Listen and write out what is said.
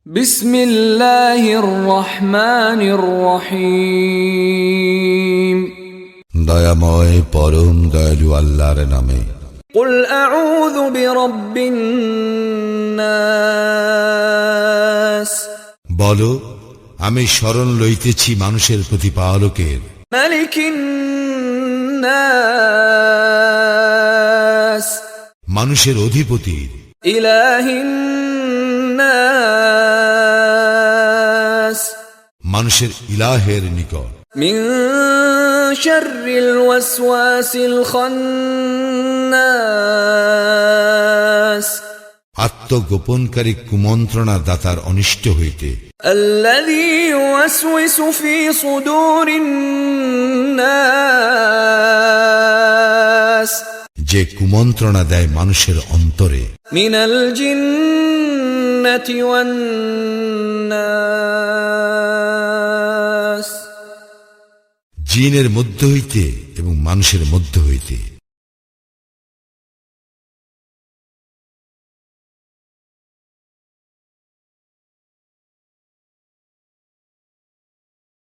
বিসমিল্লাহির রহমানির রহিম। দয়াময় পরম দয়ালু আল্লাহর নামে। কুল আউযু বিরাব্বিন নাস, বলো, আমি শরণ লইতেছি মানুষের প্রতিপালকের। মালিকিন নাস, মানুষের অধিপতির। ইলাহিন নাস, মানুষের ইলাহের নিকট। মিন শাররিল ওয়াসওয়াসিল খান্নাস, আত্মগোপনকারী কুমন্ত্রণা দাতার অনিষ্ট হইতে। আল্লাযী ইউওয়াসওয়িসু ফী সুদুরিন নাস, যে কুমন্ত্রণা দেয় মানুষের অন্তরে। মিনাল জিন্নাতি ওয়ান নাস, জিনের মধ্য হইতে এবং মানুষের মধ্য হইতে।